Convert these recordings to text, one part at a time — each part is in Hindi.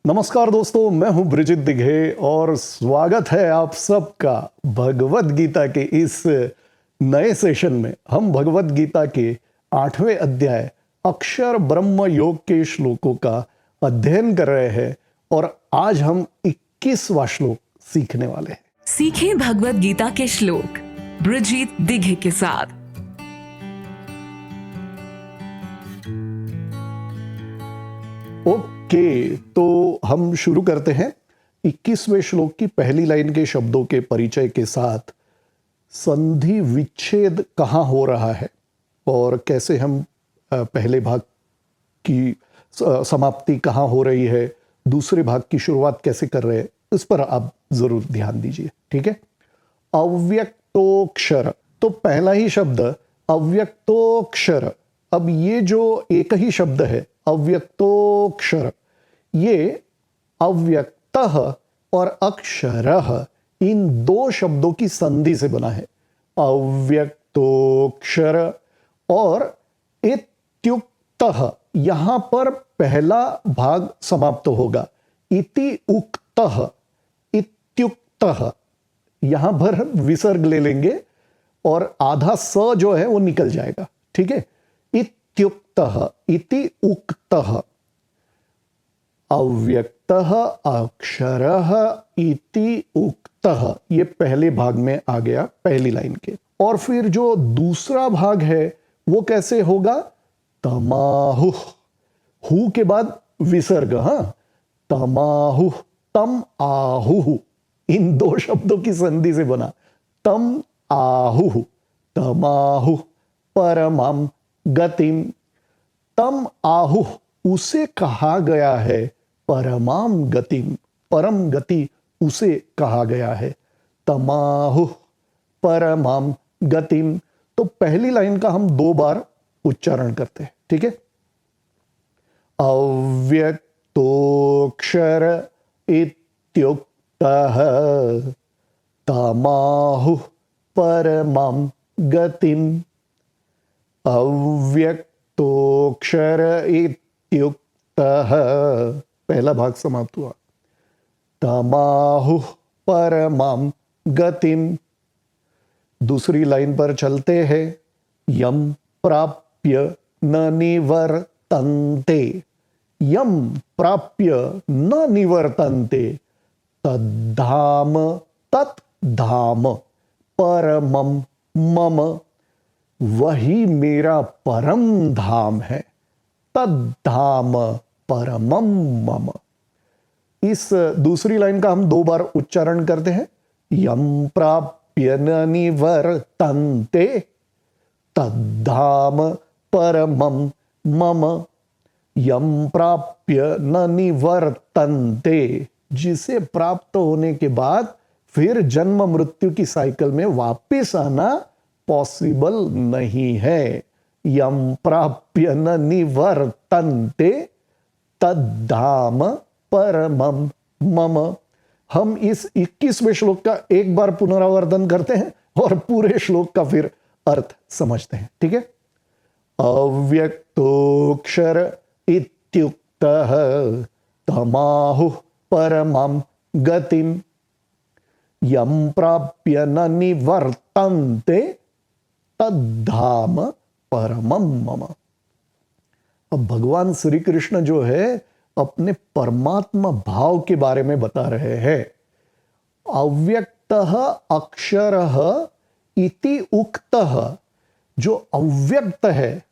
नमस्कार दोस्तों, मैं हूं ब्रिजित दिघे और स्वागत है आप सबका भगवत गीता के इस नए सेशन में। हम भगवत गीता के 8वें अध्याय अक्षर ब्रह्म योग के श्लोकों का अध्ययन कर रहे हैं और आज हम 21वां श्लोक सीखने वाले हैं। सीखें भगवत गीता के श्लोक ब्रिजित दिघे के साथ। ओके, तो हम शुरू करते हैं 21वें श्लोक की पहली लाइन के शब्दों के परिचय के साथ। संधि विच्छेद कहाँ हो रहा है और कैसे हम पहले भाग की समाप्ति कहाँ हो रही है, दूसरे भाग की शुरुआत कैसे कर रहे हैं, इस पर आप जरूर ध्यान दीजिए। ठीक है। अव्यक्तोक्षर, तो पहला ही शब्द अव्यक्तोक्षर। अब ये जो एक ही शब्द है अव्यक्तोक्षर, ये अव्यक्तः और अक्षरः इन दो शब्दों की संधि से बना है। अव्यक्तोक्षर और इत्युक्तः, यहां पर पहला भाग समाप्त होगा। इति उक्तः, इत्युक्तः, यहां पर विसर्ग ले लेंगे और आधा स जो है वो निकल जाएगा। ठीक है। इत्युक्तः, इति उक्तः, अव्यक्तः अक्षरः इति उक्तः, ये पहले भाग में आ गया पहली लाइन के। और फिर जो दूसरा भाग है वो कैसे होगा? तमाहुः, हु के बाद विसर्ग। हाँ, तमाहुः, तम आहुः, इन दो शब्दों की संधि से बना। तम आहुः, तमाहुः परमं गतिम। तम आहुः, उसे कहा गया है परमाम गतिम, परम गति उसे कहा गया है। तमाहुः परमाम गतिम, तो पहली लाइन का हम 2 बार उच्चारण करते हैं। ठीक है। अव्यक्तोक्षर इत्युक्तः तमाहुः परमां गतिम्। अव्यक्तोक्षर इत्युक्तः, पहला भाग समाप्त हुआ। तमाहुः परमां गतिम्। दूसरी लाइन पर चलते हैं। यम प्राप्य न निवर्तन्ते, यम प्राप्य न निवर्तन्ते, तद्धाम, तत्धाम परमं मम, वही मेरा परम धाम है। तद्धाम परमं मम। इस दूसरी लाइन का हम 2 बार उच्चारण करते हैं। यम प्राप्य न निवर्तन्ते, तद्धाम परमं मम। यम प्राप्य न निवर्तन्ते, जिसे प्राप्त होने के बाद फिर जन्म मृत्यु की साइकिल में वापस आना पॉसिबल नहीं है। यम प्राप्य न निवर्तन्ते, तद्धाम परमं मम। हम इस 21वें श्लोक का एक बार पुनरावर्तन करते हैं और पूरे श्लोक का फिर अर्थ समझते हैं। ठीक है। अव्यक्तोक्षर इत्युक्तः तमाहुः परमं गतिम्। यम प्राप्य न निवर्तन्ते, तद्धाम परमं मम। अब भगवान श्री कृष्ण जो है अपने परमात्मा भाव के बारे में बता रहे हैं। अव्यक्तः अक्षरः इति उक्तः, जो अव्यक्त है,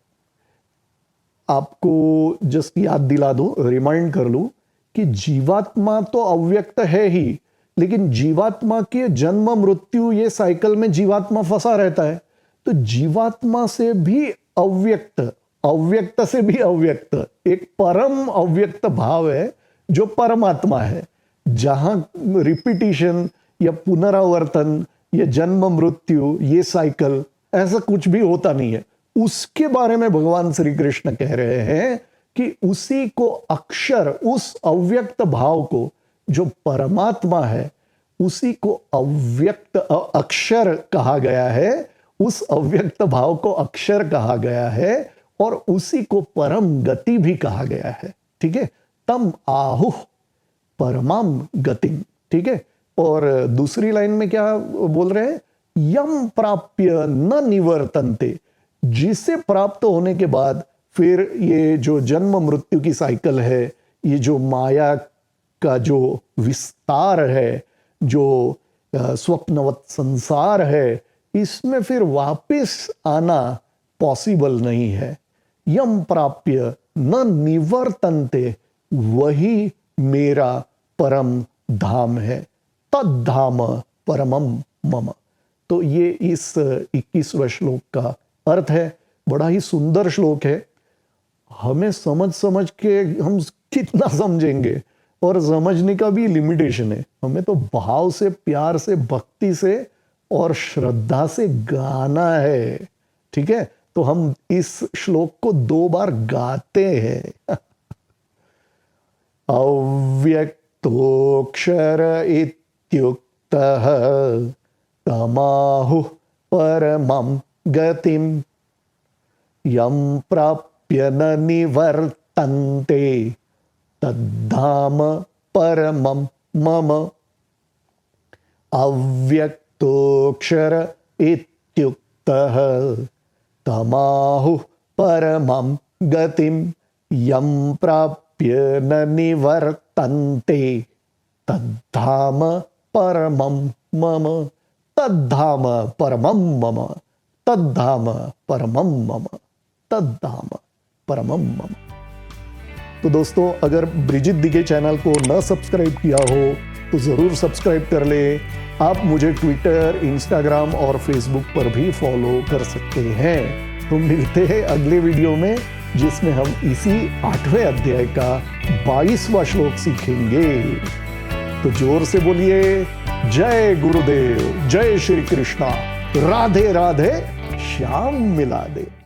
आपको जस्ट याद दिला दूं, रिमाइंड कर लूं कि जीवात्मा तो अव्यक्त है ही, लेकिन जीवात्मा के जन्म मृत्यु ये साइकिल में जीवात्मा फंसा रहता है। तो जीवात्मा से भी अव्यक्त, अव्यक्त से भी अव्यक्त, एक परम अव्यक्त भाव है जो परमात्मा है, जहां रिपीटिशन या पुनरावर्तन या जन्म मृत्यु ये साइकिल ऐसा कुछ भी होता नहीं है। उसके बारे में भगवान श्री कृष्ण कह रहे हैं कि उसी को अक्षर, उस अव्यक्त भाव को जो परमात्मा है, उसी को अव्यक्त अक्षर कहा गया है। उस अव्यक्त भाव को अक्षर कहा गया है और उसी को परम गति भी कहा गया है। ठीक है। तम आहुः, परमम गतिम। ठीक है, और दूसरी लाइन में क्या बोल रहे हैं? यम प्राप्य न निवर्तन्ते, जिसे प्राप्त होने के बाद फिर ये जो जन्म मृत्यु की साइकिल है, ये जो माया का जो विस्तार है, जो स्वप्नवत संसार है, इसमें फिर वापस आना पॉसिबल नहीं है। यम प्राप्य न निवर्तन्ते, वही मेरा परम धाम है। तद्धाम परमम मम। तो ये इस 21वें श्लोक का अर्थ है। बड़ा ही सुंदर श्लोक है। हमें समझ के हम कितना समझेंगे, और समझने का भी लिमिटेशन है। हमें तो भाव से, प्यार से, भक्ति से और श्रद्धा से गाना है। ठीक है, तो हम इस श्लोक को 2 बार गाते हैं। अव्यक्तोऽक्षर इत्युक्तः तमाहुः परमं गतिम् यं प्राप्य न निवर्तन्ते तद्धाम परमं मम। अव्यक्तोऽक्षर इत्युक्तः तमाहुः परमं गतिम् यं प्राप्य न निवर्तन्ते तद्धाम परमं मम। तद्धाम परमं मम। तद्धाम परमं मम। तद्धाम परमं मम। तो दोस्तों, अगर ब्रिजित दिघे चैनल को न सब्सक्राइब किया हो तो जरूर सब्सक्राइब कर ले। आप मुझे ट्विटर, इंस्टाग्राम और फेसबुक पर भी फॉलो कर सकते हैं। तो मिलते हैं अगले वीडियो में, जिसमें हम इसी 8वें अध्याय का 22वां श्लोक सीखेंगे। तो जोर से बोलिए, जय गुरुदेव, जय श्री कृष्णा, राधे राधे, श्याम मिला दे।